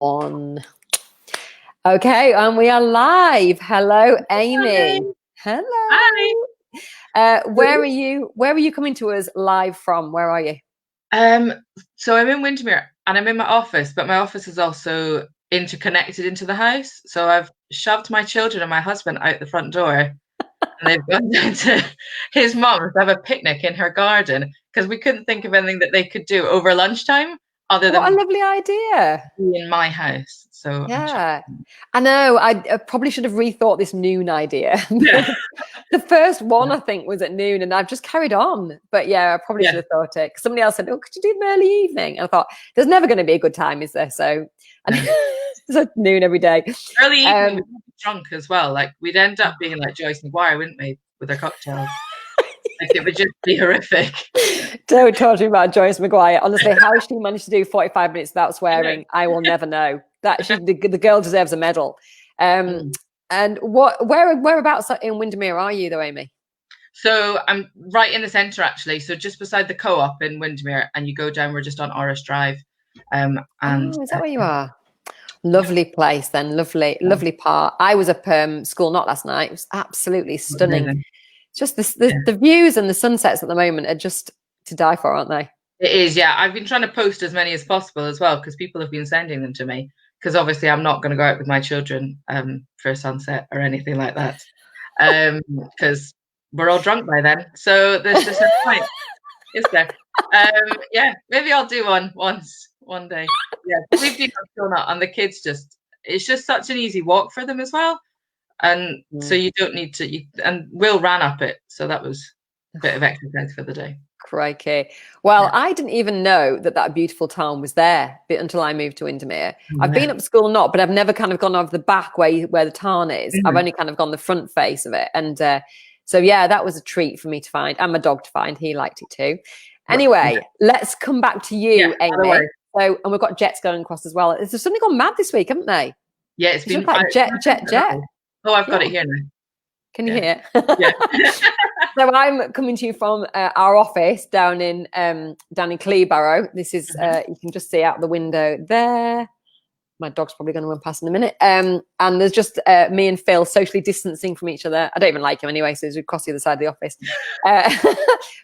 On. Okay, and we are live. Hello, Amy. Hi. Hello. Where are you? Where are you coming to us live from? Where are you? So I'm in Windermere and I'm in my office, but my office is also interconnected into the house. So I've shoved my children and my husband out the front door, and they've gone down to his mum's to have a picnic in her garden because we couldn't think of anything that they could do over lunchtime other What a than lovely idea. be in my house. So Yeah, I know. I probably should have rethought this noon idea. yeah, The first one, I think, was at noon, and I've just carried on. But yeah, I probably should yeah. have thought it. 'Cause somebody else said, "Oh, could you do them early evening?" And I thought, "There's never going to be a good time, is there?" So, and it's at noon every day. Early evening, we'd be drunk as well. Like we'd end up being like Joyce McGuire, wouldn't we, with our cocktails? Like it would just be horrific. Don't talk to me about Joyce McGuire. Honestly, how she managed to do 45 minutes without swearing, I will never know. That the girl deserves a medal. And whereabouts in Windermere are you, though, Amy? So I'm right in the centre, actually. So just beside the co-op in Windermere, and you go down. We're just on Oris Drive. And is that where you are? Lovely place, then. Lovely part. I was up school not last night. It was absolutely stunning. Amazing. Just the views and the sunsets at the moment are just to die for, aren't they? It is, yeah. I've been trying to post as many as possible as well because people have been sending them to me. Because obviously I'm not going to go out with my children for a sunset or anything like that. Because we're all drunk by then. So there's just no point, is there? Yeah, maybe I'll do one one day. Yeah, we've been still not, and the kids it's just such an easy walk for them as well. And so you don't need to, and Will ran up it. So that was a bit of exercise for the day. Crikey. Well, yeah. I didn't even know that beautiful town was there until I moved to Windermere. I've been up school not, but I've never kind of gone over the back where the tarn is. I've only kind of gone the front face of it. And so, yeah, that was a treat for me to find, and my dog to find. He liked it too. Anyway, let's come back to you, Amy. So, and we've got jets going across as well. There's something gone mad this week, haven't they? Yeah, it's been like jet. Oh, I've got it here now. Can you hear? Yeah. So I'm coming to you from our office down in Cleaborough. This is you can just see out the window there. My dog's probably going to run past in a minute. And there's just me and Phil socially distancing from each other. I don't even like him anyway, so we cross the other side of the office.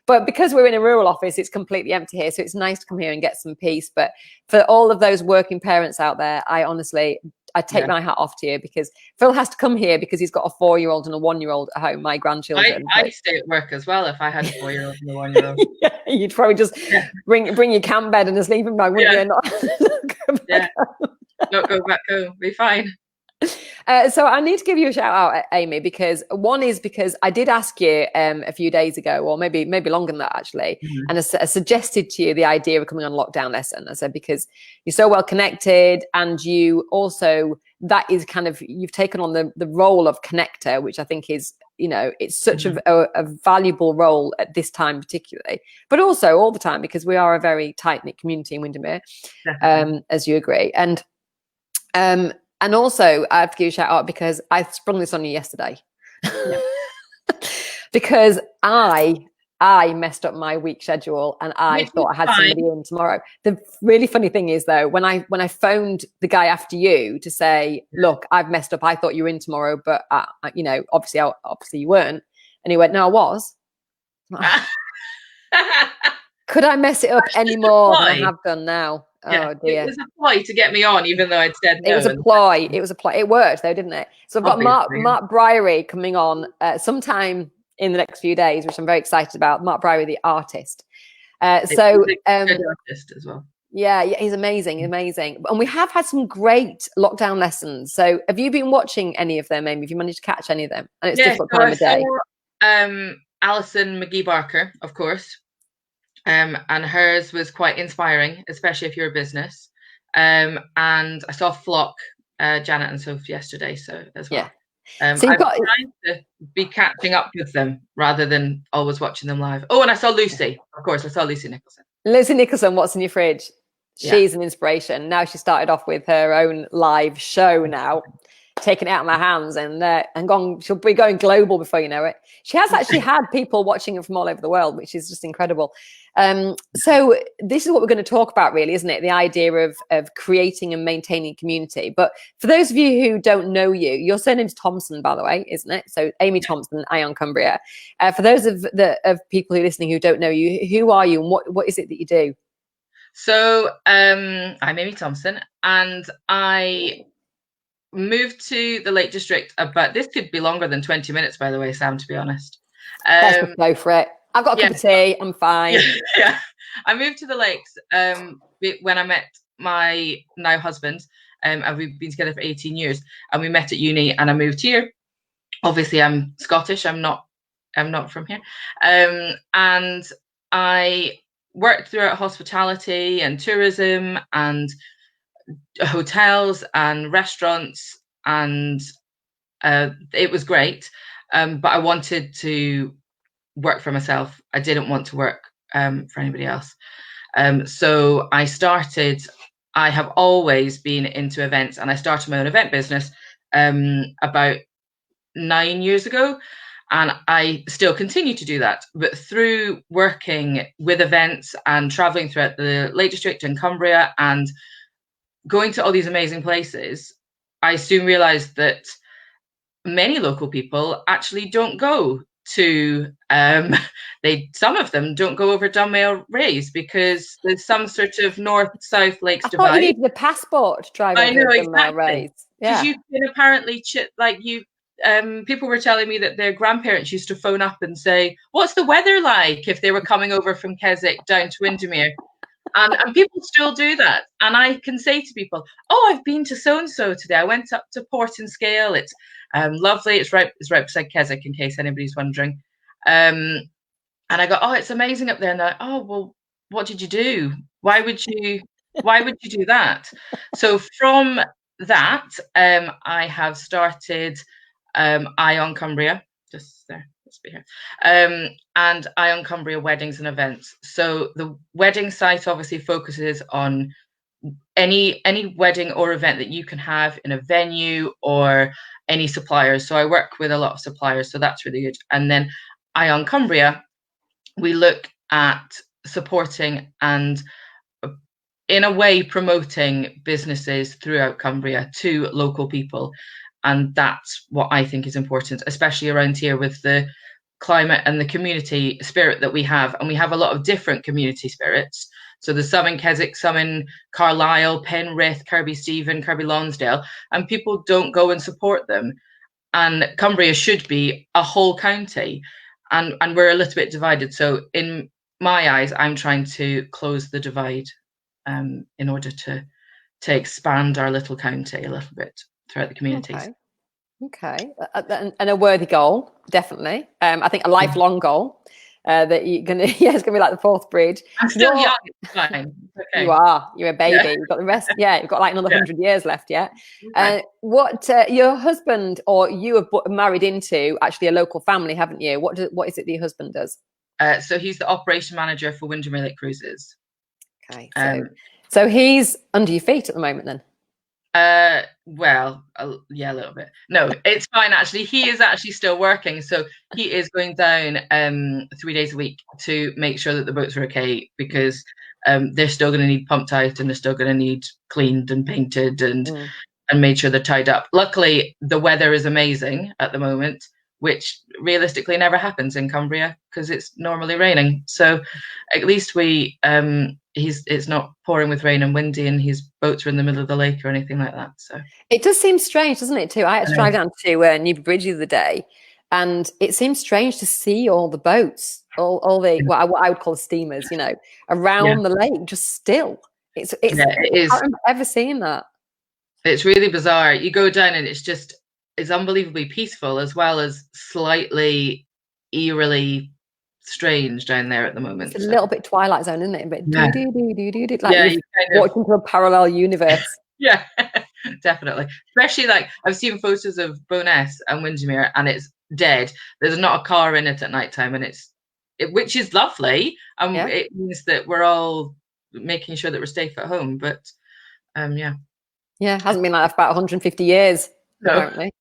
But because we're in a rural office, it's completely empty here. So it's nice to come here and get some peace. But for all of those working parents out there, I take my hat off to you, because Phil has to come here because he's got a 4-year-old and a 1-year-old at home, my grandchildren. I'd stay at work as well if I had a 4-year-old and a 1-year-old. Yeah, you'd probably just bring your camp bed and a sleeping bag, wouldn't you? Not go back home. Be fine. So I need to give you a shout out, Amy, because I did ask you a few days ago, or maybe longer than that actually, and I suggested to you the idea of coming on lockdown lesson. I said, because you're so well connected, and you also, that is kind of, you've taken on the role of connector, which I think is, it's such a valuable role at this time particularly, but also all the time, because we are a very tight-knit community in Windermere, as you agree. And also, I have to give you a shout out because I sprung this on you yesterday. Yeah. Because I messed up my week schedule, and I thought I had somebody in tomorrow. The really funny thing is, though, when I phoned the guy after you to say, look, I've messed up. I thought you were in tomorrow, but obviously you weren't. And he went, no, I was. Could I mess it up any more than I have done now? Yeah, oh dear. It was a ploy to get me on, even though I'd said no. It was a ploy. It worked though, didn't it? So I've got Mark Briery coming on sometime in the next few days, which I'm very excited about. Mark Briery, the artist. Good artist as well. Yeah, he's amazing. And we have had some great lockdown lessons. So have you been watching any of them, Amy? Have you managed to catch any of them? And it's different time of day. Alison McGee-Barker, of course. And hers was quite inspiring, especially if you're a business. And I saw Flock, Janet and Sophie yesterday, so as well. So I'm trying to be catching up with them rather than always watching them live. Oh, and I saw Lucy. Of course, I saw Lucy Nicholson. Lucy Nicholson, what's in your fridge? She's an inspiration. Now she started off with her own live show now. Taking it out of my hands and gone. She'll be going global before you know it. She has actually had people watching her from all over the world, which is just incredible. So this is what we're going to talk about, really, isn't it? The idea of creating and maintaining community. But for those of you who don't know you, your surname's Thompson, by the way, isn't it? So Amy Thompson, Ion Cumbria. For those of people who are listening who don't know you, who are you and what is it that you do? So I'm Amy Thompson, and I moved to the Lake District about, this could be longer than 20 minutes, by the way, Sam, to be honest. Let's just go for it. I've got a cup of tea. I'm fine. Yeah. I moved to the Lakes when I met my now husband, and we've been together for 18 years, and we met at uni, and I moved here. Obviously, I'm Scottish. I'm not from here. And I worked throughout hospitality and tourism and hotels and restaurants, and it was great. But I wanted to work for myself. I didn't want to work for anybody else. So I have always been into events, and I started my own event business about 9 years ago. And I still continue to do that. But through working with events and traveling throughout the Lake District and Cumbria and going to all these amazing places, I soon realized that many local people actually don't go to some of them don't go over Dunmail Raise because there's some sort of north-south lakes divide. I thought you needed a passport to drive over Dunmail Raise. Because you can apparently people were telling me that their grandparents used to phone up and say, "What's the weather like?" if they were coming over from Keswick down to Windermere. And people still do that. And I can say to people, "Oh, I've been to so-and-so today. I went up to Portinscale. It's lovely. It's right beside Keswick, in case anybody's wondering." And I go, "Oh, it's amazing up there." And they're like, "Oh, well, what did you do? Why would you do that?" So from that, I have started Ion Cumbria, just there. Let's be here. And Ion Cumbria Weddings and Events. So the wedding site obviously focuses on any wedding or event that you can have in a venue or any suppliers. So I work with a lot of suppliers, so that's really good. And then Ion Cumbria, we look at supporting and in a way promoting businesses throughout Cumbria to local people. And that's what I think is important, especially around here with the climate and the community spirit that we have. And we have a lot of different community spirits. So there's some in Keswick, some in Carlisle, Penrith, Kirby Stephen, Kirby Lonsdale, and people don't go and support them. And Cumbria should be a whole county, and we're a little bit divided. So in my eyes, I'm trying to close the divide in order to expand our little county a little bit throughout the communities. Okay. And a worthy goal, definitely. I think a lifelong goal that you're gonna. Yeah, it's gonna be like the Forth Bridge. I'm still young. It's fine. Okay. You are. You're a baby. Yeah. You've got the rest. Yeah, you've got like another 100 years left. Yeah. What your husband or you have married into actually a local family, haven't you? What is it that your husband does? So he's the operation manager for Windermere Lake Cruises. Okay. So he's under your feet at the moment, then. Well, yeah, a little bit. No, it's fine actually. He is actually still working, so he is going down 3 days a week to make sure that the boats are okay, because they're still going to need pumped out and they're still going to need cleaned and painted and made sure they're tied up. Luckily, the weather is amazing at the moment, which realistically never happens in Cumbria because it's normally raining. So at least it's not pouring with rain and windy, and his boats are in the middle of the lake or anything like that. So it does seem strange, doesn't it? Too. I had to drive down to Newbury Bridge the other day, and it seems strange to see all the boats, all the what I would call steamers, around the lake, just still. It is. I don't remember ever seeing that. It's really bizarre. You go down and it's unbelievably peaceful, as well as slightly eerily strange down there at the moment. It's a little bit Twilight Zone, isn't it? But like you're walking through a parallel universe. Yeah, definitely. Especially like I've seen photos of Bowness and Windermere, and it's dead. There's not a car in it at night time, and which is lovely. It means that we're all making sure that we're safe at home. But it hasn't been like that for about 150 years, apparently.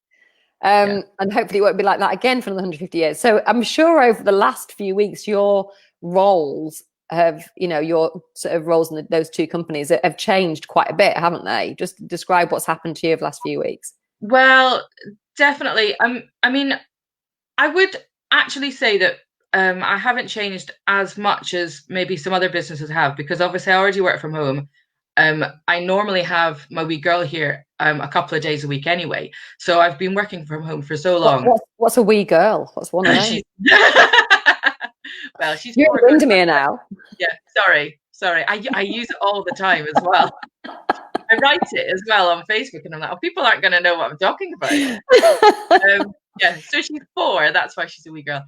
And hopefully it won't be like that again for another 150 years. So I'm sure over the last few weeks, your roles have, you know, your sort of roles in those two companies have changed quite a bit, haven't they? Just describe what's happened to you over the last few weeks. Well, definitely. I mean, I would actually say that I haven't changed as much as maybe some other businesses have, because obviously I already work from home. I normally have my wee girl here a couple of days a week anyway. So I've been working from home for so long. What's a wee girl? What's one of those? She's well, she's You're into me now. Yeah, sorry. I use it all the time as well. I write it as well on Facebook, and I'm like, oh, people aren't going to know what I'm talking about. Yeah, so she's 4. That's why she's a wee girl.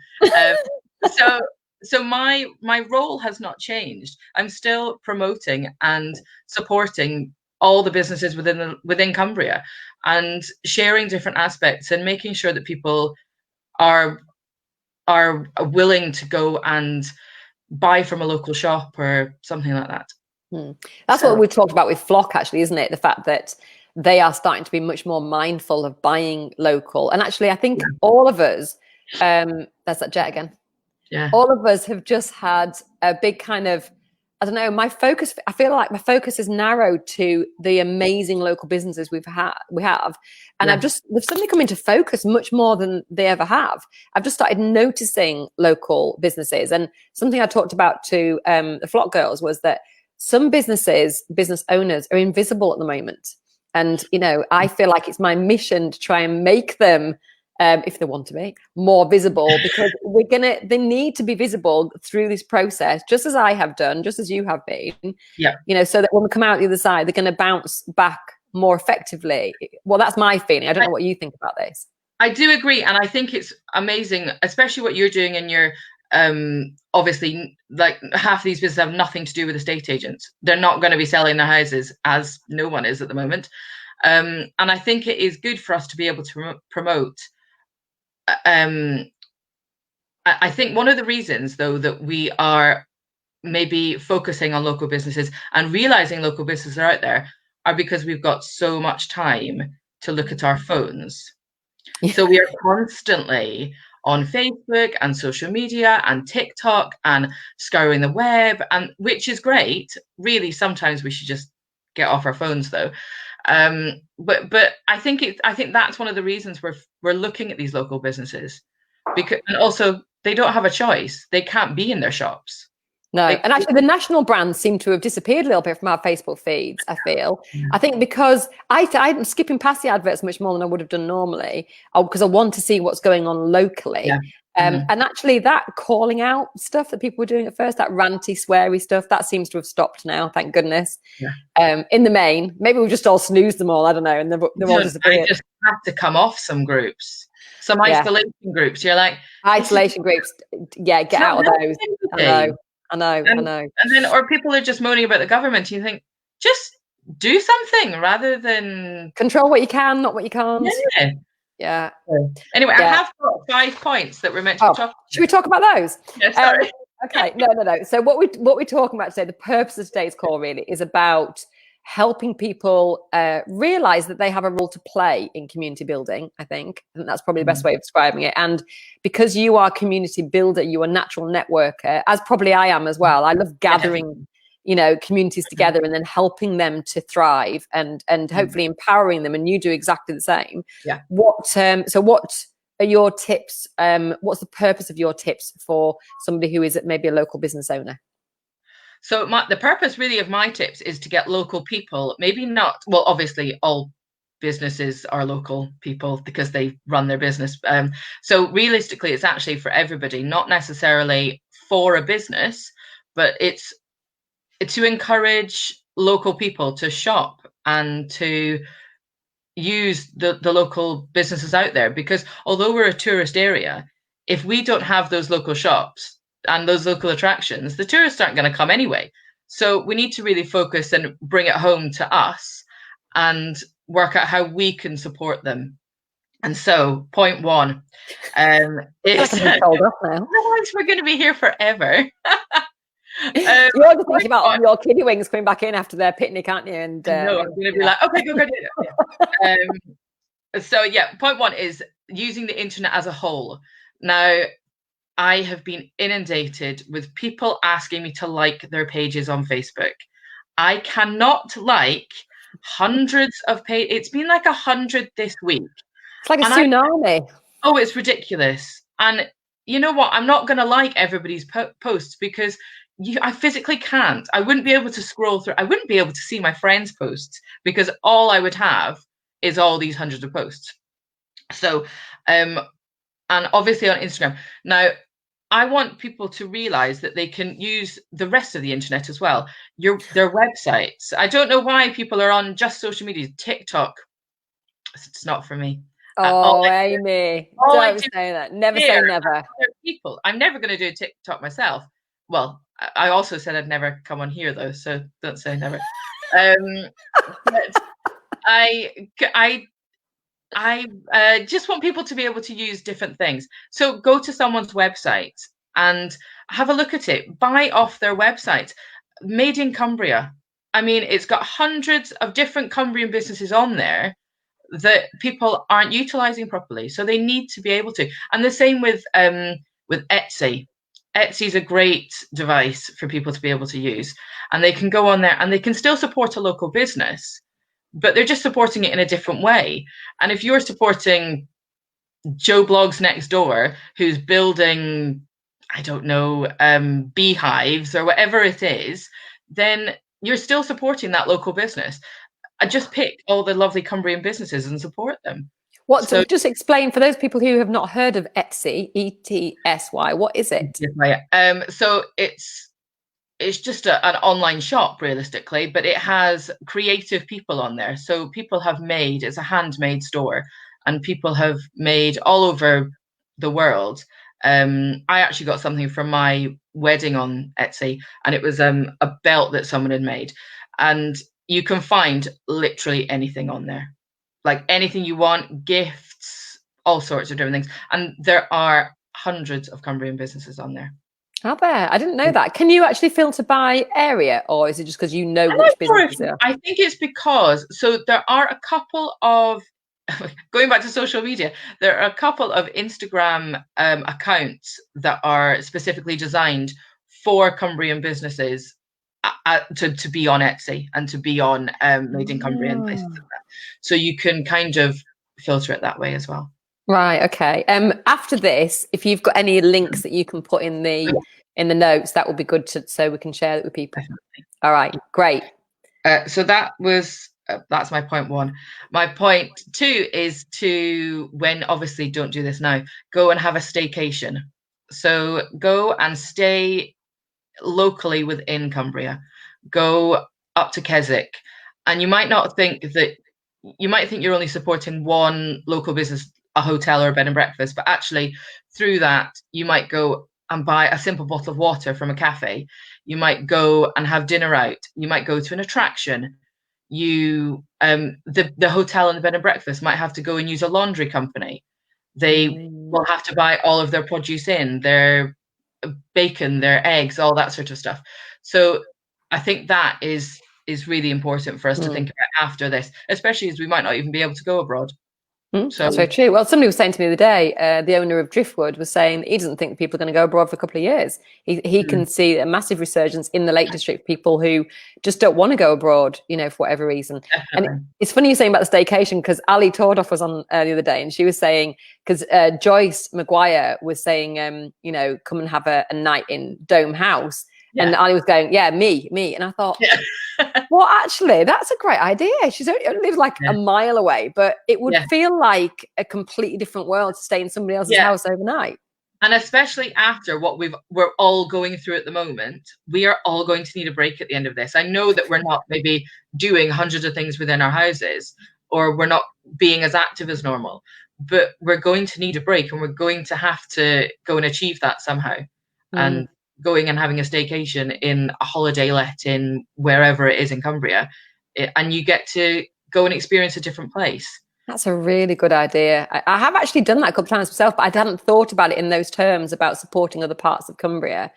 So my role has not changed. I'm still promoting and supporting all the businesses within Cumbria, and sharing different aspects, and making sure that people are willing to go and buy from a local shop or something like that. That's what we talked about with Flock, actually, isn't it? The fact that they are starting to be much more mindful of buying local. And actually, I think all of us, there's that jet again. Yeah. All of us have just had a big kind of, I don't know, I feel like my focus is narrowed to the amazing local businesses we have. And they've suddenly come into focus much more than they ever have. I've just started noticing local businesses. And something I talked about to the Flock girls was that some business owners are invisible at the moment. And, you know, I feel like it's my mission to try and make them, if they want to be, more visible, because they need to be visible through this process, just as I have done, just as you have been, you know, so that when we come out the other side, they're going to bounce back more effectively. Well, that's my feeling. I don't know what you think about this. I do agree. And I think it's amazing, especially what you're doing in your, obviously, like, half of these businesses have nothing to do with estate agents. They're not going to be selling their houses, as no one is at the moment. And I think it is good for us to be able to promote. I think one of the reasons, though, that we are maybe focusing on local businesses and realizing local businesses are out there are because we've got so much time to look at our phones. So we are constantly on Facebook and social media and TikTok and scouring the web, and which is great. Really, sometimes we should just get off our phones, though. But I think that's one of the reasons we're looking at these local businesses, because, and also they don't have a choice. They can't be in their shops. No, and actually the national brands seem to have disappeared a little bit from our Facebook feeds, I feel. I think because I'm skipping past the adverts much more than I would have done normally, because I want to see what's going on locally. And actually that calling out stuff that people were doing at first, that ranty, sweary stuff, that seems to have stopped now, thank goodness. In the main, maybe we've just all snoozed them all, I don't know, and they've all disappeared. I just have to come off some groups, some isolation groups. You're like, isolation groups, get out of those. I know. And then, or people are just moaning about the government. You think, just do something rather than control what you can, not what you can't. Yeah. Anyway, I have got 5 points that we're meant to talk about. Should we talk about those? Yeah, sorry. Okay. No. So what we're talking about today, the purpose of today's call really is about helping people realize that they have a role to play in community building. I think that's probably the best way of describing it. And because you are a community builder, you are a natural networker, as probably I am as well. I love gathering, you know, communities together and then helping them to thrive and hopefully empowering them. And you do exactly the same. Yeah. What are your tips? What's the purpose of your tips for somebody who is maybe a local business owner? So the purpose really of my tips is to get local people, maybe not, well, obviously all businesses are local people because they run their business. So realistically, it's actually for everybody, not necessarily for a business, but it's to encourage local people to shop and to use the local businesses out there. Because although we're a tourist area, if we don't have those local shops and those local attractions, the tourists aren't going to come anyway. So we need to really focus and bring it home to us and work out how we can support them. And so point 1 is otherwise we're going to be here forever. You're just thinking about your kiddie wings coming back in after their picnic, aren't you? And no, I'm going to be like, okay, go do it. So yeah, point 1 is using the internet as a whole. Now, I have been inundated with people asking me to like their pages on Facebook. I cannot like hundreds of pages. It's been like 100 this week. It's like a And tsunami. oh, it's ridiculous. And you know what? I'm not going to like everybody's posts because I physically can't. I wouldn't be able to scroll through. I wouldn't be able to see my friends' posts because all I would have is all these hundreds of posts. So, and obviously on Instagram. Now, I want people to realize that they can use the rest of the internet as well. Their websites. I don't know why people are on just social media. TikTok, it's not for me. Oh, Amy, don't say that. Never say never. People, I'm never going to do TikTok myself. Well, I also said I'd never come on here though, so don't say never. But I just want people to be able to use different things. So go to someone's website and have a look at it. Buy off their website. Made in Cumbria. I mean, it's got hundreds of different Cumbrian businesses on there that people aren't utilizing properly. So they need to be able to. And the same with Etsy. Etsy is a great device for people to be able to use. And they can go on there and they can still support a local business, but they're just supporting it in a different way. And if you're supporting Joe Blogs next door, who's building, I don't know, beehives or whatever it is, then you're still supporting that local business. I just pick all the lovely Cumbrian businesses and support them. So just explain for those people who have not heard of Etsy, ETSY, what is it? So it's just an online shop realistically, but it has creative people on there. So people have made, it's a handmade store, and people have made all over the world. I actually got something from my wedding on Etsy, and it was a belt that someone had made. And you can find literally anything on there, like anything you want, gifts, all sorts of different things. And there are hundreds of Cumbrian businesses on there. Are there? I didn't know that. Can you actually filter by area, or is it just because you know which businesses are? I think it's because, so there are a couple of, going back to social media, there are a couple of Instagram accounts that are specifically designed for Cumbrian businesses to be on Etsy and to be on Made in Cumbria and places like that. So you can kind of filter it that way as well. Right. Okay. After this, if you've got any links that you can put in the notes, that would be good so we can share it with people. Definitely. All right. Great. So that's my point one. My point two is to, when obviously don't do this now, go and have a staycation. So go and stay locally within Cumbria. Go up to Keswick, and you might not think that, you might think you're only supporting one local business, a hotel or a bed and breakfast, but actually through that you might go and buy a simple bottle of water from a cafe. You might go and have dinner out. You might go to an attraction. You the hotel and the bed and breakfast might have to go and use a laundry company. They will have to buy all of their produce in, their bacon, their eggs, all that sort of stuff. So I think that is really important for us to think about after this, especially as we might not even be able to go abroad. So that's very true. Well, somebody was saying to me the other day, the owner of Driftwood was saying he doesn't think people are going to go abroad for a couple of years. He can see a massive resurgence in the Lake District, people who just don't want to go abroad, for whatever reason. Definitely. And it's funny you're saying about the staycation, because Ali Tordoff was on the other day, and she was saying, because Joyce Maguire was saying, come and have a night in Dome House. Yeah. And Ali was going, yeah, me. And I thought, well, actually, that's a great idea. She's only lives like a mile away, but it would feel like a completely different world to stay in somebody else's house overnight. And especially after what we're all going through at the moment, we are all going to need a break at the end of this. I know that we're not maybe doing hundreds of things within our houses, or we're not being as active as normal, but we're going to need a break, and we're going to have to go and achieve that somehow. And going and having a staycation in a holiday let in wherever it is in Cumbria, and you get to go and experience a different place. That's a really good idea. I have actually done that a couple of times myself, but I hadn't thought about it in those terms about supporting other parts of Cumbria.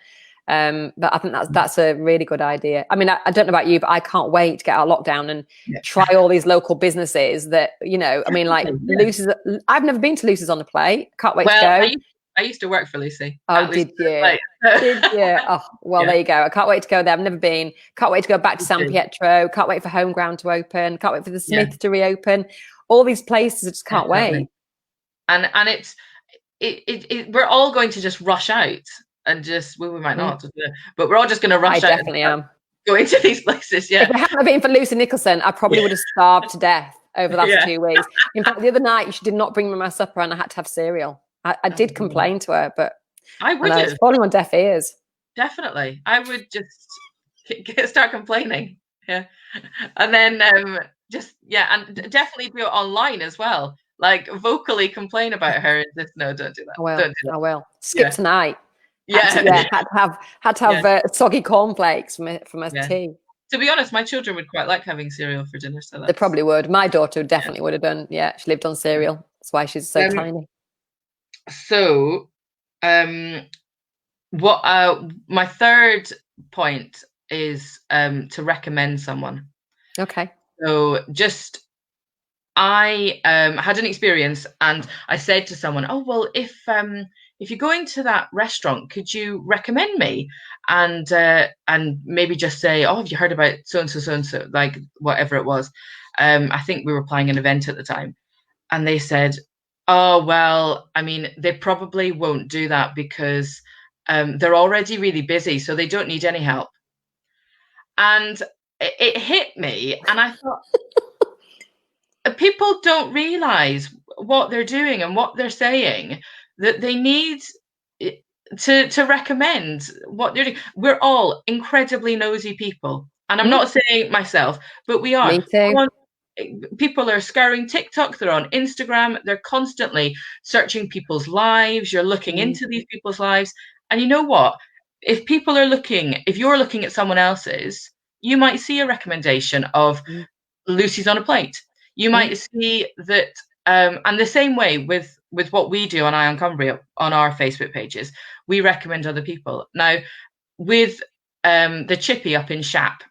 But I think that's a really good idea. I mean, I don't know about you, but I can't wait to get out of lockdown and try all these local businesses that, I mean, like Lucy's. I've never been to Lucy's on the Plate. Can't wait to go. I used to work for Lucy. Oh, did you? Did you? Oh, well, there you go. I can't wait to go there. I've never been. Can't wait to go back to San Pietro. Can't wait for Home Ground to open. Can't wait for the Smith to reopen. All these places, I just can't wait. And it's we're all going to just rush out and just, well, we might not, but we're all just going to rush out. I definitely am. Going to these places, yeah. If it hadn't been for Lucy Nicholson, I probably would have starved to death over the last 2 weeks. In fact, the other night, she did not bring me my supper and I had to have cereal. I did complain to her, but I would have. It's falling on deaf ears. Definitely. I would just start complaining. Yeah. And then and definitely do it online as well. Like vocally complain about her. Just, no, don't do that. Don't do that. I will. Skip tonight. Yeah. Had to have soggy cornflakes for my tea. To be honest, my children would quite like having cereal for dinner. So they probably would. My daughter definitely would have done. Yeah, she lived on cereal. That's why she's so tiny. So, my third point is to recommend someone. Okay. So I had an experience and I said to someone, oh, well, if you're going to that restaurant, could you recommend me? And maybe just say, oh, have you heard about so-and-so, like whatever it was. I think we were planning an event at the time. And they said, oh, well, I mean, they probably won't do that because they're already really busy, so they don't need any help. And it hit me, and I thought, people don't realize what they're doing and what they're saying, that they need to recommend what they're doing. We're all incredibly nosy people. And I'm not saying myself, but we are. Me too. People are scouring TikTok, they're on Instagram, they're constantly searching people's lives. You're looking into these people's lives. And you know what? If you're looking at someone else's, you might see a recommendation of Lucy's on a plate. You might see that, and the same way with what we do on Eye on Cumbria on our Facebook pages, we recommend other people. Now, with the Chippy up in Shap,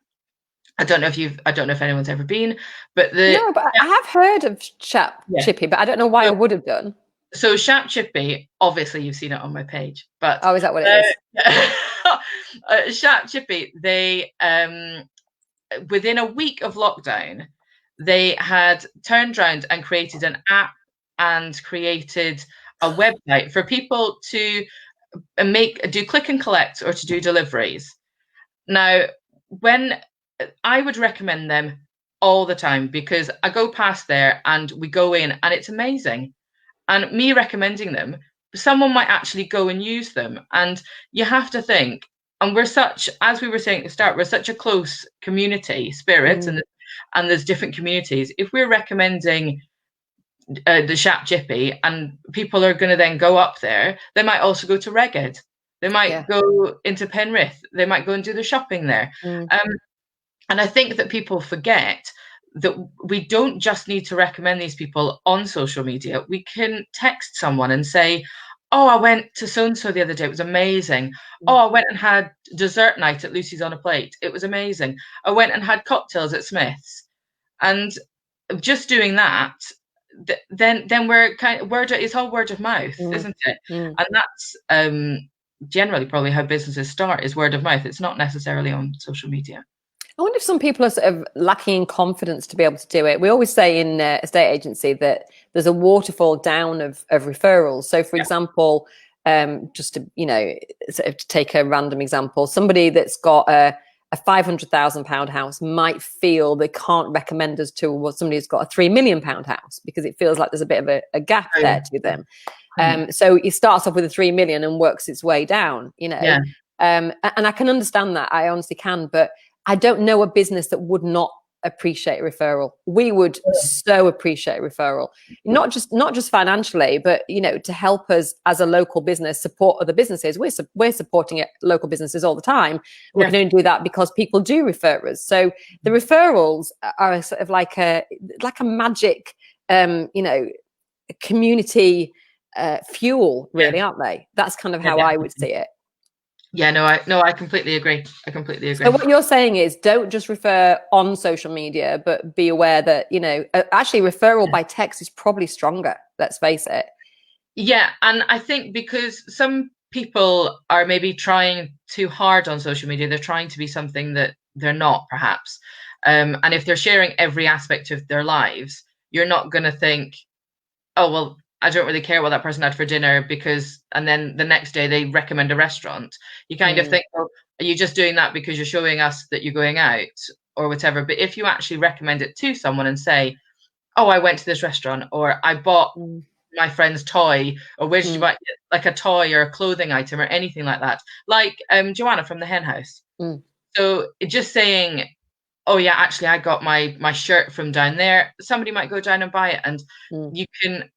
I don't know if anyone's ever been, but I have heard of Chippy, but I don't know why I would have done. So Shap Chippy, obviously you've seen it on my page, but is that what it is? Shap Chippy, they within a week of lockdown, they had turned around and created an app and created a website for people to do click and collect or to do deliveries. Now, when I would recommend them all the time, because I go past there and we go in and it's amazing. And me recommending them, someone might actually go and use them. And you have to think, and as we were saying at the start, we're such a close community spirit, and there's different communities. If we're recommending the Shap Chippy and people are going to then go up there, they might also go to Reged. They might go into Penrith. They might go and do the shopping there. And I think that people forget that we don't just need to recommend these people on social media. We can text someone and say, oh, I went to so-and-so the other day. It was amazing. Oh, I went and had dessert night at Lucy's on a Plate. It was amazing. I went and had cocktails at Smith's. And just doing that, then we're kind of it's all word of mouth, isn't it? And that's generally probably how businesses start, is word of mouth. It's not necessarily on social media. I wonder if some people are sort of lacking in confidence to be able to do it. We always say in estate agency that there's a waterfall down of referrals. So, for example, just to sort of to take a random example, somebody that's got a £500,000 house might feel they can't recommend us to somebody who's got a £3 million house, because it feels like there's a bit of a gap there to them. So it starts off with a 3 million and works its way down, and I can understand that. I honestly can, but I don't know a business that would not appreciate a referral. We would so appreciate a referral, not just financially, but to help us as a local business support other businesses. We're supporting local businesses all the time. We can only do that because people do refer us. So the referrals are sort of like a magic, community fuel, really, aren't they? That's kind of how I would see it. Yeah, I completely agree. So what you're saying is, don't just refer on social media, but be aware that, actually referral by text is probably stronger. Let's face it. Yeah, and I think because some people are maybe trying too hard on social media, they're trying to be something that they're not, perhaps. And if they're sharing every aspect of their lives, you're not going to think, oh, well, I don't really care what that person had for dinner because, and then the next day they recommend a restaurant. You kind of think, well, are you just doing that because you're showing us that you're going out or whatever? But if you actually recommend it to someone and say, oh, I went to this restaurant, or I bought my friend's toy, or where did you buy like a toy or a clothing item or anything like that, like Joanna from the Hen House. So just saying, oh yeah, actually I got my shirt from down there, somebody might go down and buy it, and you can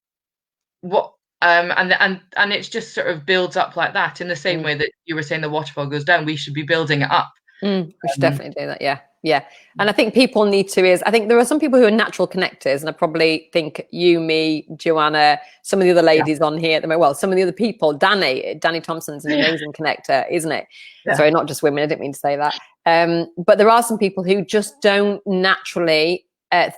and it just sort of builds up like that, in the same way that you were saying the waterfall goes down. We should be building it up. We should definitely do that. Yeah. And I think people need to I think there are some people who are natural connectors, and I probably think you, me, Joanna, some of the other ladies on here at the moment, well, some of the other people, Danny Thompson's an amazing connector, isn't it? Sorry, not just women, I didn't mean to say that. But there are some people who just don't naturally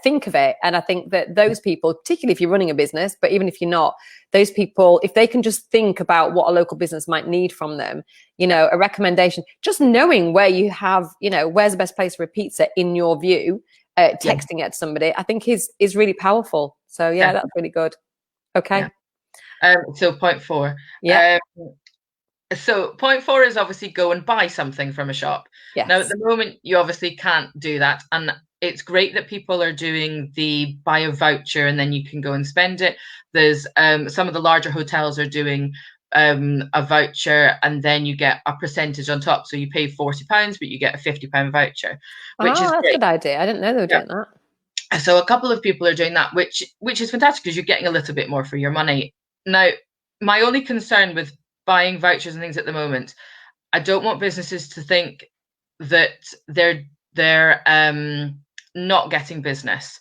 think of it. And I think that those people, particularly if you're running a business, but even if you're not, those people, if they can just think about what a local business might need from them, you know, a recommendation, just knowing where you have, you know, where's the best place for a pizza in your view, texting it to somebody, I think is really powerful. So yeah, that's really good. Okay. So point 4. So point 4 is obviously go and buy something from a shop. Now at the moment you obviously can't do that, and it's great that people are doing the buy a voucher and then you can go and spend it. There's some of the larger hotels are doing a voucher, and then you get a percentage on top. So you pay £40, but you get a £50 voucher, which is that's great. a good idea. I didn't know they were doing that. So a couple of people are doing that, which is fantastic because you're getting a little bit more for your money. Now, my only concern with buying vouchers and things at the moment, I don't want businesses to think that they're not getting business.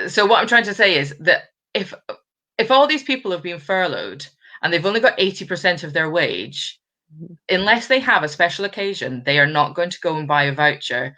So what I'm trying to say is that if all these people have been furloughed and they've only got 80% of their wage, unless they have a special occasion, they are not going to go and buy a voucher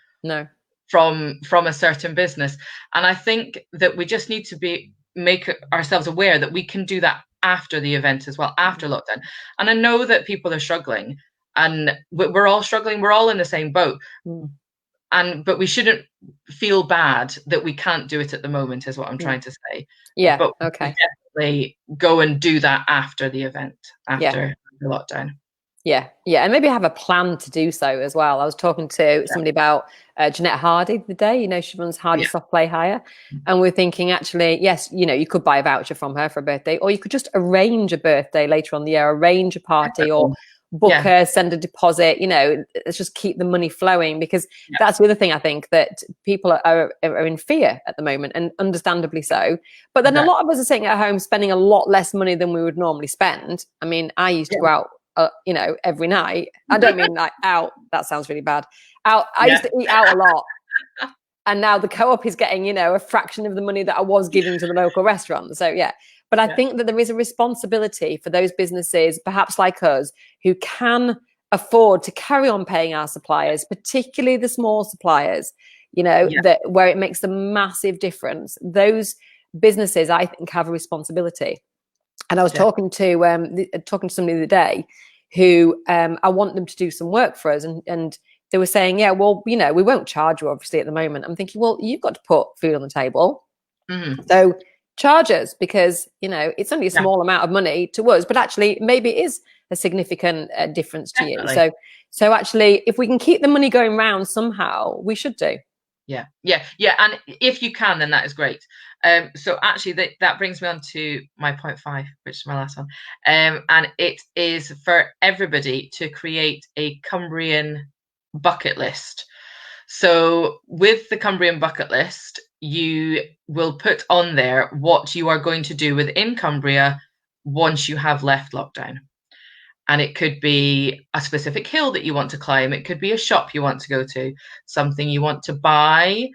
from a certain business. And I think that we just need to make ourselves aware that we can do that after the event as well, after lockdown. And I know that people are struggling, and we're all struggling, we're all in the same boat. But we shouldn't feel bad that we can't do it at the moment, is what I'm trying to say. But definitely go and do that after the event, after the lockdown. Yeah, and maybe have a plan to do so as well. I was talking to somebody about Jeanette Hardy the day, you know, she runs Hardy Soft Play Hire, and we're thinking actually, yes, you know, you could buy a voucher from her for a birthday, or you could just arrange a birthday later on in the year, arrange a party, or book her, send a deposit, you know, let's just keep the money flowing, because that's the other thing I think, that people are in fear at the moment, and understandably so. But then a lot of us are sitting at home spending a lot less money than we would normally spend. I mean, I used to go out you know, every night. I don't mean like out, that sounds really bad. Out, I used to eat out a lot. And now the co-op is getting, you know, a fraction of the money that I was giving to the local restaurant. So but I think that there is a responsibility for those businesses, perhaps like us, who can afford to carry on paying our suppliers, particularly the small suppliers, you know, that where it makes a massive difference. Those businesses, I think, have a responsibility. And I was talking to somebody the other day who I want them to do some work for us, and they were saying, yeah, well, you know, we won't charge you obviously at the moment. I'm thinking, well, you've got to put food on the table, so charge us, because you know it's only a small amount of money to us, but actually maybe it is a significant difference to you. So actually, if we can keep the money going round somehow, we should do. Yeah, and if you can, then that is great. So actually that brings me on to my point 5, which is my last one, and it is for everybody to create a Cumbrian bucket list. So with the Cumbrian bucket list, you will put on there what you are going to do within Cumbria once you have left lockdown. And it could be a specific hill that you want to climb. It could be a shop you want to go to, something you want to buy,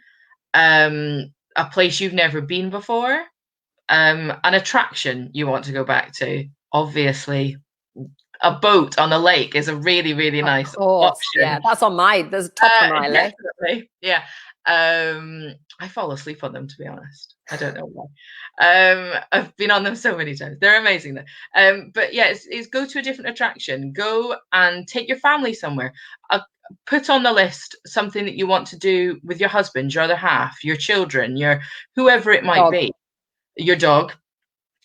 a place you've never been before, an attraction you want to go back to. Obviously, a boat on a lake is a really, really nice option. Yeah, that's on there's top of my list. Definitely. Yeah. I fall asleep on them, to be honest. I don't know why. I've been on them so many times. They're amazing though. But yeah, it's go to a different attraction. Go and take your family somewhere. Put on the list something that you want to do with your husband, your other half, your children, your whoever it might be. Your dog.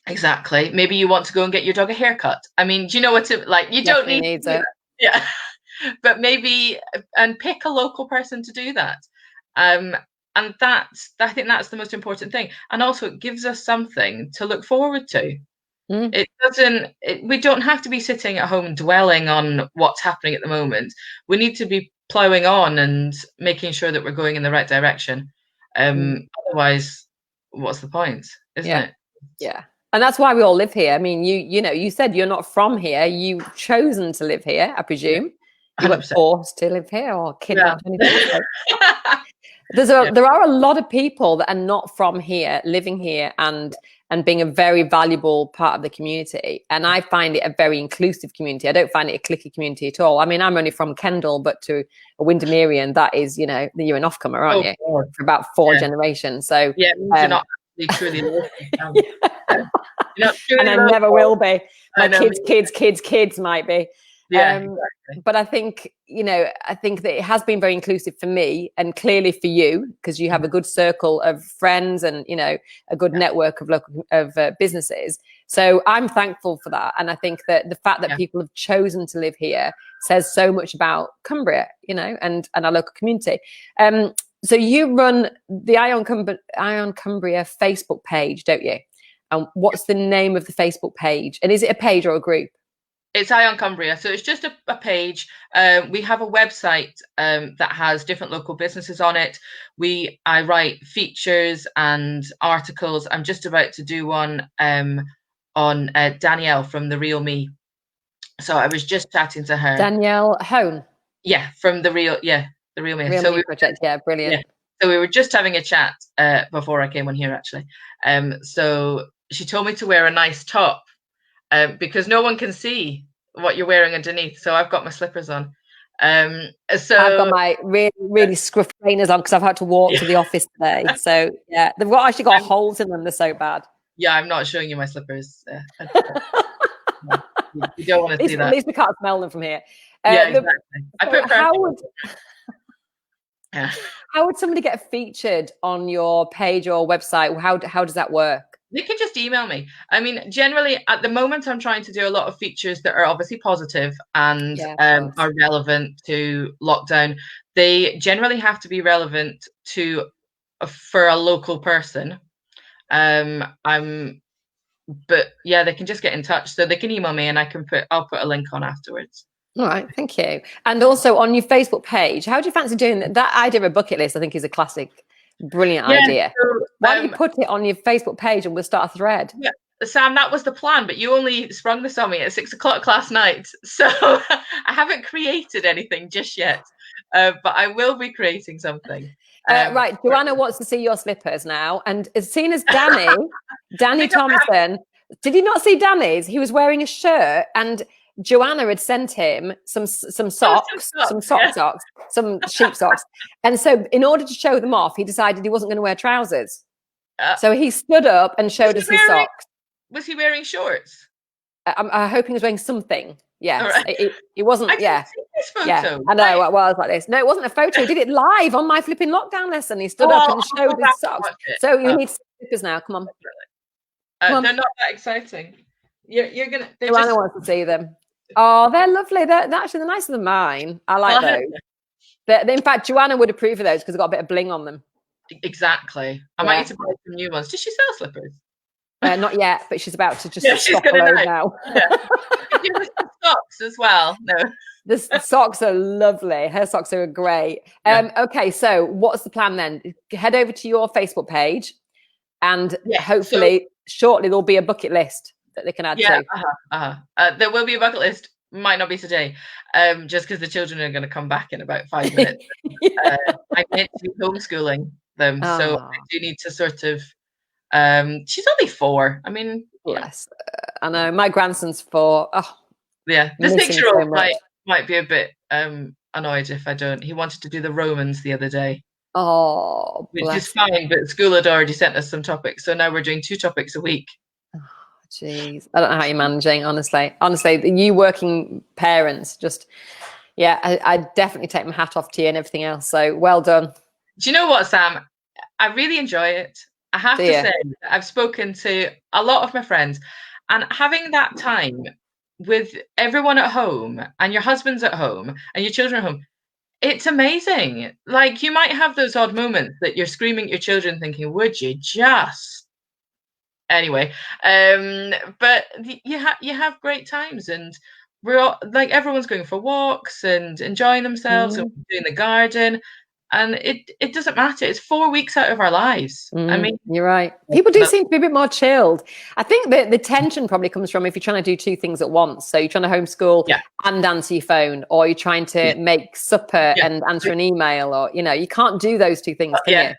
Exactly. Maybe you want to go and get your dog a haircut. I mean, do you know what to like? You don't need needs it. Yeah. But maybe and pick a local person to do that. And I think that's the most important thing. And also it gives us something to look forward to. It doesn't we don't have to be sitting at home dwelling on what's happening at the moment. We need to be plowing on and making sure that we're going in the right direction. Otherwise, what's the point, isn't it? Yeah. And that's why we all live here. I mean, you said you're not from here. You've chosen to live here, I presume. You were forced to live here or kidnapped. There are a lot of people that are not from here, living here and being a very valuable part of the community. And I find it a very inclusive community. I don't find it a cliquey community at all. I mean, I'm only from Kendal, but to a Windermerean, that is, you're an offcomer, aren't you? God. For about 4 generations. So you're not truly local. And I never will be. My kids might be. Exactly. But I think that it has been very inclusive for me and clearly for you, because you have a good circle of friends and a good network of local businesses. So I'm thankful for that, and I think that the fact that people have chosen to live here says so much about Cumbria, and our local community. So you run the Eye on Cumbria Facebook page, don't you? And what's the name of the Facebook page? And is it a page or a group? It's Eye on Cumbria. So it's just a page. We have a website that has different local businesses on it. I write features and articles. I'm just about to do one on Danielle from The Real Me. So I was just chatting to her. Danielle Hone? Yeah, from The Real Me. Real Me project, brilliant. Yeah. So we were just having a chat before I came on here, actually. So she told me to wear a nice top. Because no one can see what you're wearing underneath. So I've got my slippers on. So I've got my really scruff trainers on because I've had to walk to the office today. So yeah, they've actually got holes in them. They're so bad. Yeah, I'm not showing you my slippers. You don't want to see that. At least we can't smell them from here. Exactly. How would somebody get featured on your page or website? How does that work? They can just email me. I mean, generally, at the moment, I'm trying to do a lot of features that are obviously positive and are relevant to lockdown. They generally have to be relevant for a local person. But yeah, they can just get in touch. So they can email me, and I'll put a link on afterwards. All right, thank you. And also on your Facebook page, how do you fancy doing that? That idea of a bucket list, I think, is a classic. Brilliant idea. So, why don't you put it on your Facebook page and we'll start a thread? Yeah, Sam, that was the plan, but you only sprung this on me at 6 o'clock last night. So I haven't created anything just yet, but I will be creating something. Right, Joanna wants to see your slippers now. And as soon as Danny Thompson, did you not see Danny's? He was wearing a shirt and Joanna had sent him some socks, some sheep socks. And so in order to show them off, he decided he wasn't going to wear trousers. So he stood up and showed us his socks. Was he wearing shorts? I'm hoping he was wearing something. Yes. Right. It wasn't, I didn't see this photo. Yeah, I know, well, I was like this. No, it wasn't a photo. He did it live on my flipping lockdown lesson. He stood up and showed his socks. So you need slippers now. Come on. They're not that exciting. You're gonna. Joanna wants to see them. Oh, they're lovely. They're nicer than mine. I like those. In fact, Joanna would approve of those because they've got a bit of bling on them. Exactly. I might need to buy some new ones. Does she sell slippers? Not yet, but she's about to just stop a load now. Give us some socks as well. No. The socks are lovely. Her socks are great. Okay, so what's the plan then? Head over to your Facebook page and hopefully shortly there'll be a bucket list that they can add to. There will be a bucket list. Might not be today, just because the children are going to come back in about 5 minutes. I'm meant to be homeschooling them, so I do need to sort of. She's only 4. I mean, yes, I know. My grandson's 4. Oh, yeah. The 6-year-old might be a bit annoyed if I don't. He wanted to do the Romans the other day. Oh, which is bless. fine. But school had already sent us some topics, so now we're doing 2 topics a week. Jeez, I don't know how you're managing, honestly. Honestly, you working parents, just, yeah, I definitely take my hat off to you and everything else. So well done. Do you know what, Sam? I really enjoy it. I have to say, I've spoken to a lot of my friends, and having that time with everyone at home, and your husband's at home, and your children at home, it's amazing. Like, you might have those odd moments that you're screaming at your children thinking, would you just? Anyway, but you have great times, and we're all like, everyone's going for walks and enjoying themselves and doing the garden, and it doesn't matter. It's 4 weeks out of our lives. I mean, you're right. People do seem to be a bit more chilled. I think that the tension probably comes from if you're trying to do 2 things at once. So you're trying to homeschool and answer your phone, or you're trying to make supper and answer an email, or you can't do those 2 things, can you?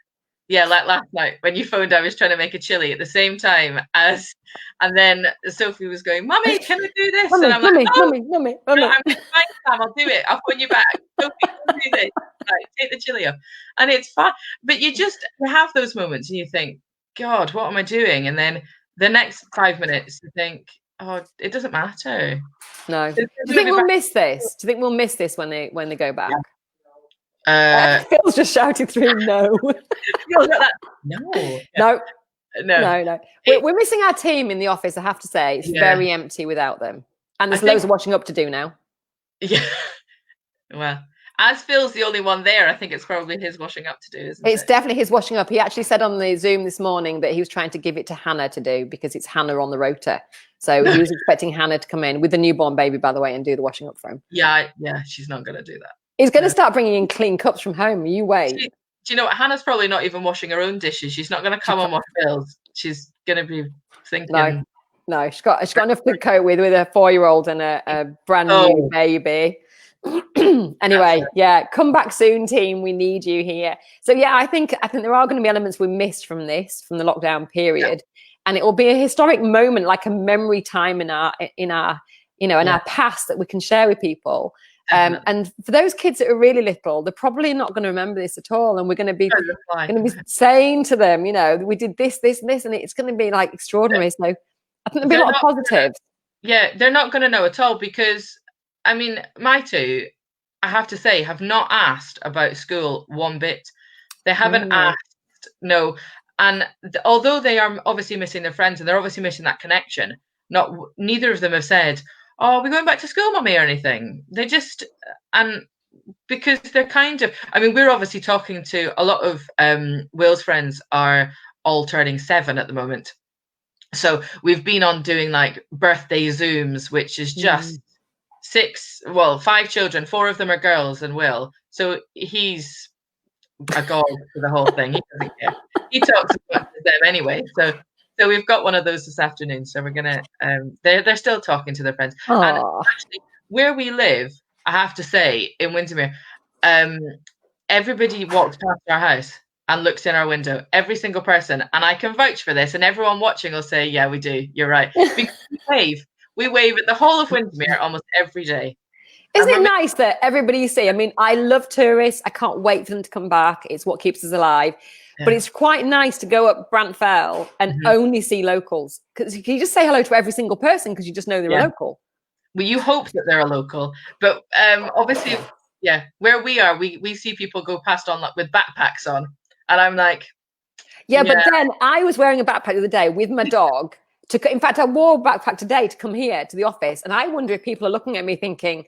Yeah, like last night when you phoned, I was trying to make a chili at the same time as, and then Sophie was going, "Mummy, can I do this?" Mummy, and I'm like, Mummy. I'm fine, Sam, I'll do it. I'll phone you back. Sophie, can do this. Right, take the chili off, and it's fun. But you have those moments, and you think, "God, what am I doing?" And then the next 5 minutes, you think, "Oh, it doesn't matter." No. Do you think we'll miss this? Do you think we'll miss this when they go back? Phil's just shouted through no. No. We're missing our team in the office, I have to say. It's very empty without them. And there's loads of washing up to do now. Yeah. Well, as Phil's the only one there, I think it's probably his washing up to do, isn't it? It's definitely his washing up. He actually said on the Zoom this morning that he was trying to give it to Hannah to do because it's Hannah on the rota. So he was expecting Hannah to come in with the newborn baby, by the way, and do the washing up for him. Yeah, she's not going to do that. He's going to start bringing in clean cups from home. You wait. Do you know what? Hannah's probably not even washing her own dishes. She's not going to come and wash Phil's. She's going to be thinking. No, she's got enough to cope with a 4-year-old and a brand new baby. Anyway, come back soon, team. We need you here. So I think there are going to be elements we missed from the lockdown period, and it will be a historic moment, like a memory time in our past that we can share with people. And for those kids that are really little, they're probably not going to remember this at all, and we're going to be saying to them, we did this, and it's going to be like extraordinary. So I think there'll be a lot of positives. They're not going to know at all because, I mean, my 2, I have to say, have not asked about school one bit. They haven't asked, no. And although they are obviously missing their friends and they're obviously missing that connection, neither of them have said, "Oh, are we going back to school, Mummy?" or anything. They just, and because they're kind of, I mean, we're obviously talking to a lot of Will's friends are all turning 7 at the moment. So we've been on doing like birthday Zooms, which is just 5 children, 4 of them are girls and Will. So he's a god for the whole thing. He doesn't care. He talks as much as them anyway. So we've got one of those this afternoon. So we're gonna they're still talking to their friends. Aww. And actually, where we live, I have to say, in Windermere, everybody walks past our house and looks in our window. Every single person, and I can vouch for this. And everyone watching will say, "Yeah, we do. You're right." Because we wave at the whole of Windermere almost every day. Isn't it nice that everybody you see? I mean, I love tourists. I can't wait for them to come back. It's what keeps us alive. But it's quite nice to go up Brantfell and only see locals, because you can just say hello to every single person because you just know they're a local. Well, you hope that they're a local, but obviously, where we are, we see people go past on with backpacks on, and I'm like, but then I was wearing a backpack the other day with my dog. In fact, I wore a backpack today to come here to the office, and I wonder if people are looking at me thinking,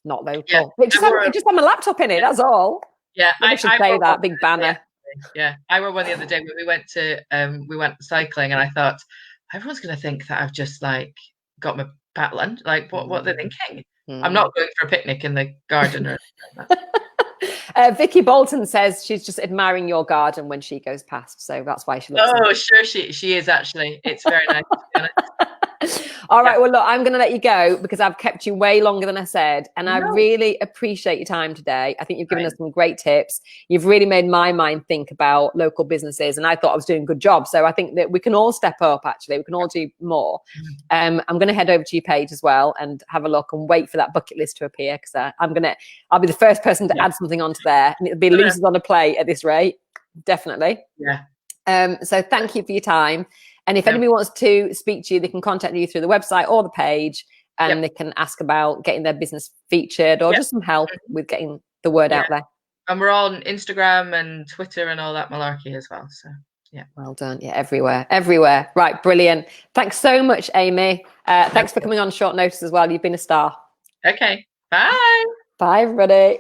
not local. It just had my laptop in it. That's all. Yeah, I should say that big banner. Yeah, I wore one the other day when we went cycling, and I thought everyone's going to think that I've just like got my Batland. Like, what are they thinking? I'm not going for a picnic in the garden or anything like that. Vicky Bolton says she's just admiring your garden when she goes past, so that's why she looks. Oh, sure, she is actually. It's very nice, to be honest. All right. Well, look, I'm going to let you go because I've kept you way longer than I said. And I really appreciate your time today. I think you've given us some great tips. You've really made my mind think about local businesses. And I thought I was doing a good job. So I think that we can all step up, actually. We can all do more. I'm going to head over to your page as well and have a look and wait for that bucket list to appear because I'll be the first person to add something onto there. And it'll be losers on a plate at this rate. Definitely. Yeah. So thank you for your time. And if anybody wants to speak to you, they can contact you through the website or the page, and they can ask about getting their business featured or just some help with getting the word out there. And we're on Instagram and Twitter and all that malarkey as well. So, yeah. Well done. Yeah, everywhere. Right, brilliant. Thanks so much, Amy. Thanks for coming on short notice as well. You've been a star. Okay. Bye. Bye, everybody.